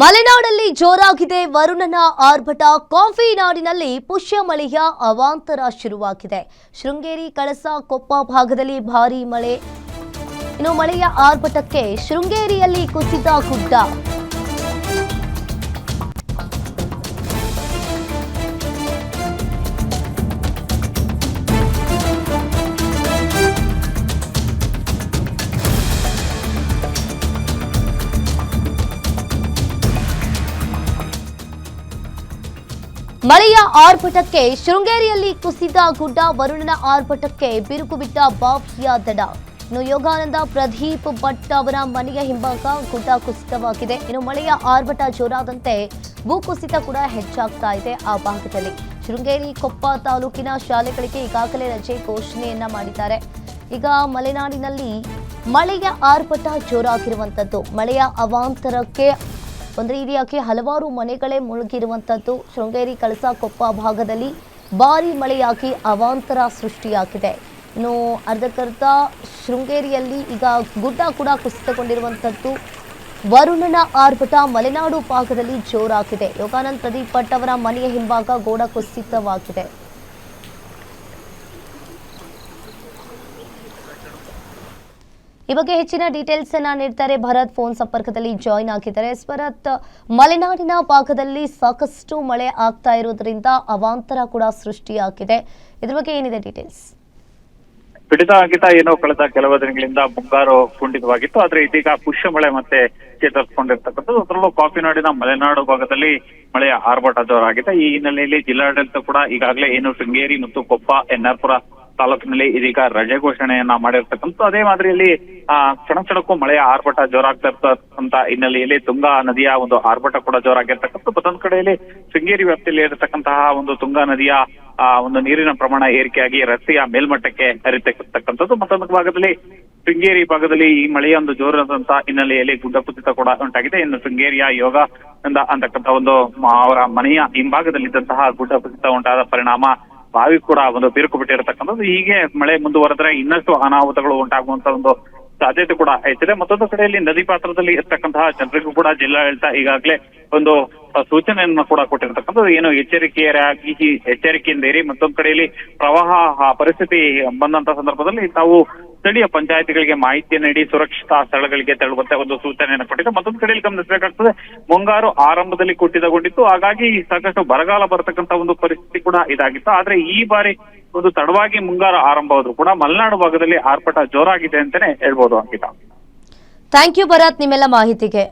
ಮಲೆನಾಡಲ್ಲಿ ಜೋರಾಗಿದೆ ವರುಣನ ಆರ್ಭಟ. ಕಾಫಿ ನಾಡಿನಲ್ಲಿ ಪುಷ್ಯ ಮಳೆಯ ಅವಾಂತರ ಶುರುವಾಗಿದೆ. ಶೃಂಗೇರಿ, ಕಳಸ, ಕೊಪ್ಪ ಭಾಗದಲ್ಲಿ ಭಾರೀ ಮಳೆ. ಇನ್ನು ಮಳೆಯ ಆರ್ಭಟಕ್ಕೆ ಶೃಂಗೇರಿಯಲ್ಲಿ ಕುಸಿದ ಗುಡ್ಡ. ಮಳೆಯ ಆರ್ಭಟಕ್ಕೆ ಶೃಂಗೇರಿಯಲ್ಲಿ ಕುಸಿದ ಗುಡ್ಡ. ವರುಣನ ಆರ್ಭಟಕ್ಕೆ ಬಿರುಕು ಬಿಟ್ಟ ಬಾವಿಯ ದಡ. ಇನ್ನು ಯೋಗಾನಂದ ಪ್ರದೀಪ್ ಭಟ್ ಅವರ ಮನೆಯ ಹಿಂಭಾಗ ಗುಡ್ಡ ಕುಸಿತವಾಗಿದೆ. ಇನ್ನು ಮಳೆಯ ಆರ್ಭಟ ಜೋರಾದಂತೆ ಭೂಕುಸಿತ ಕೂಡ ಹೆಚ್ಚಾಗ್ತಾ ಇದೆ ಆ ಭಾಗದಲ್ಲಿ. ಶೃಂಗೇರಿ, ಕೊಪ್ಪ ತಾಲೂಕಿನ ಶಾಲೆಗಳಿಗೆ ಈಗಾಗಲೇ ರಜೆ ಘೋಷಣೆಯನ್ನ ಮಾಡಿದ್ದಾರೆ. ಈಗ ಮಲೆನಾಡಿನಲ್ಲಿ ಮಳೆಯ ಆರ್ಭಟ ಜೋರಾಗಿರುವಂತದ್ದು. ಮಳೆಯ ಅವಾಂತರಕ್ಕೆ ಒಂದು ರೀತಿಯಾಗಿ ಹಲವಾರು ಮನೆಗಳೇ ಮುಳುಗಿರುವಂಥದ್ದು. ಶೃಂಗೇರಿ, ಕಳಸ, ಕೊಪ್ಪ ಭಾಗದಲ್ಲಿ ಭಾರೀ ಮಳೆಯಾಗಿ ಅವಾಂತರ ಸೃಷ್ಟಿಯಾಗಿದೆ. ಇನ್ನು ಅರ್ಧಕರ್ಧ ಶೃಂಗೇರಿಯಲ್ಲಿ ಈಗ ಗುಡ್ಡ ಕೂಡ ಕುಸಿತಗೊಂಡಿರುವಂಥದ್ದು. ವರುಣನ ಆರ್ಭಟ ಮಲೆನಾಡು ಭಾಗದಲ್ಲಿ ಜೋರಾಗಿದೆ. ಯೋಗಾನಂದ್ ಪ್ರದೀಪ್ ಭಟ್ ಅವರ ಮನೆಯ ಹಿಂಭಾಗ ಗೋಡ ಕುಸಿತವಾಗಿದೆ. ಈ ಬಗ್ಗೆ ಹೆಚ್ಚಿನ ಡೀಟೇಲ್ಸ್ ಅನ್ನ ನೀಡ್ತಾರೆ ಭರತ್. ಫೋನ್ ಸಂಪರ್ಕದಲ್ಲಿ ಜಾಯಿನ್ ಆಗಿದ್ದಾರೆ. ಭರತ್, ಮಲೆನಾಡಿನ ಭಾಗದಲ್ಲಿ ಸಾಕಷ್ಟು ಮಳೆ ಆಗ್ತಾ ಇರೋದ್ರಿಂದ ಅವಾಂತರ ಕೂಡ ಸೃಷ್ಟಿಯಾಗಿದೆ. ಇದ್ರ ಬಗ್ಗೆ ಏನಿದೆ ಡೀಟೇಲ್ಸ್? ಪೀಡಿತ ಏನು ಕಳೆದ ಕೆಲವು ದಿನಗಳಿಂದ ಮುಂಗಾರು ಕುಂಠಿತವಾಗಿತ್ತು. ಆದ್ರೆ ಇದೀಗ ಪುಷ್ಯ ಮಳೆ ಮತ್ತೆ ಚೇತರಿಸಿಕೊಂಡಿರ್ತಕ್ಕಂಥದ್ದು. ಅದರಲ್ಲೂ ಕಾಫಿನಾಡಿನ ಮಲೆನಾಡು ಭಾಗದಲ್ಲಿ ಮಳೆಯ ಆರ್ಭಟ ಜೋರಾಗಿದೆ. ಈ ಹಿನ್ನೆಲೆಯಲ್ಲಿ ಜಿಲ್ಲಾಡಳಿತ ಕೂಡ ಈಗಾಗಲೇ ಏನು ಶೃಂಗೇರಿ ಮತ್ತು ಕೊಪ್ಪ, ಎನ್ಆರ್ಪುರ ತಾಲೂಕಿನಲ್ಲಿ ಇದೀಗ ರಜೆ ಘೋಷಣೆಯನ್ನ ಮಾಡಿರ್ತಕ್ಕಂಥ. ಅದೇ ಮಾದರಿಯಲ್ಲಿ ಸಡಕ್ಕೂ ಮಳೆಯ ಆರ್ಭಟ ಜೋರಾಗ್ತಾ ಇರ್ತಕ್ಕಂಥ ಹಿನ್ನೆಲೆಯಲ್ಲಿ ತುಂಗಾ ನದಿಯ ಒಂದು ಆರ್ಭಟ ಕೂಡ ಜೋರಾಗಿರ್ತಕ್ಕಂಥ. ಮತ್ತೊಂದು ಕಡೆಯಲ್ಲಿ ಶೃಂಗೇರಿ ವ್ಯಾಪ್ತಿಯಲ್ಲಿ ಇರತಕ್ಕಂತಹ ಒಂದು ತುಂಗಾ ನದಿಯ ಒಂದು ನೀರಿನ ಪ್ರಮಾಣ ಏರಿಕೆಯಾಗಿ ರಸ್ತೆಯ ಮೇಲ್ಮಟ್ಟಕ್ಕೆ ಹರಿತಕ್ಕಂಥದ್ದು. ಮತ್ತೊಂದು ಭಾಗದಲ್ಲಿ ಶೃಂಗೇರಿ ಭಾಗದಲ್ಲಿ ಈ ಮಳೆಯ ಒಂದು ಜೋರಾದಂತಹ ಹಿನ್ನೆಲೆಯಲ್ಲಿ ಗುಡ್ಡ ಕುಸಿತ ಕೂಡ ಉಂಟಾಗಿದೆ. ಇನ್ನು ಶೃಂಗೇರಿಯ ಯೋಗ ಅಂತಕ್ಕಂಥ ಒಂದು ಅವರ ಮನೆಯ ಹಿಂಭಾಗದಲ್ಲಿದ್ದಂತಹ ಗುಡ್ಡ ಕುಸಿತ ಉಂಟಾದ ಪರಿಣಾಮ ಬಾವಿ ಕೂಡ ಒಂದು ಬಿರುಕು ಬಿಟ್ಟಿರತಕ್ಕಂಥದ್ದು. ಹೀಗೆ ಮಳೆ ಮುಂದುವರೆದ್ರೆ ಇನ್ನಷ್ಟು ಅನಾಹುತಗಳು ಉಂಟಾಗುವಂತ ಒಂದು ಸಾಧ್ಯತೆ ಕೂಡ ಹೆಚ್ಚಿದೆ. ಮತ್ತೊಂದು ಕಡೆಯಲ್ಲಿ ನದಿ ಪಾತ್ರದಲ್ಲಿ ಇರ್ತಕ್ಕಂತಹ ಜನರಿಗೂ ಕೂಡ ಜಿಲ್ಲಾಡಳಿತ ಈಗಾಗಲೇ ಒಂದು ಸೂಚನೆಯನ್ನು ಕೂಡ ಕೊಟ್ಟಿರ್ತಕ್ಕಂಥದ್ದು. ಏನು ಎಚ್ಚರಿಕೆಯಿಂದ ಇರಿ. ಮತ್ತೊಂದು ಕಡೆಯಲ್ಲಿ ಪ್ರವಾಹ ಪರಿಸ್ಥಿತಿ ಬಂದಂತ ಸಂದರ್ಭದಲ್ಲಿ ತಾವು ಸ್ಥಳೀಯ ಪಂಚಾಯತಿಗಳಿಗೆ ಮಾಹಿತಿ ನೀಡಿ ಸುರಕ್ಷಿತ ಸ್ಥಳಗಳಿಗೆ ತೆರಳುವಂತೆ ಒಂದು ಸೂಚನೆಯನ್ನು ಕೊಟ್ಟಿದೆ. ಮತ್ತೊಂದು ಕಡೆಯಲ್ಲಿ ಗಮನಿಸಬೇಕಾಗ್ತದೆ, ಮುಂಗಾರು ಆರಂಭದಲ್ಲಿ ಕುಂಠಿತಗೊಂಡಿತ್ತು. ಹಾಗಾಗಿ ಸಾಕಷ್ಟು ಬರಗಾಲ ಬರತಕ್ಕಂತ ಒಂದು ಪರಿಸ್ಥಿತಿ ಕೂಡ ಇದಾಗಿತ್ತು. ಆದ್ರೆ ಈ ಬಾರಿ ಒಂದು ತಡವಾಗಿ ಮುಂಗಾರು ಆರಂಭವಾದ್ರೂ ಕೂಡ ಮಲೆನಾಡು ಭಾಗದಲ್ಲಿ ಆರ್ಭಟ ಜೋರಾಗಿದೆ ಅಂತಾನೆ ಹೇಳ್ಬೋದು. ಅಂಕಿತಾ, ಥ್ಯಾಂಕ್ ಯು ಭರತ್ ನಿಮ್ಮೆಲ್ಲ ಮಾಹಿತಿಗೆ.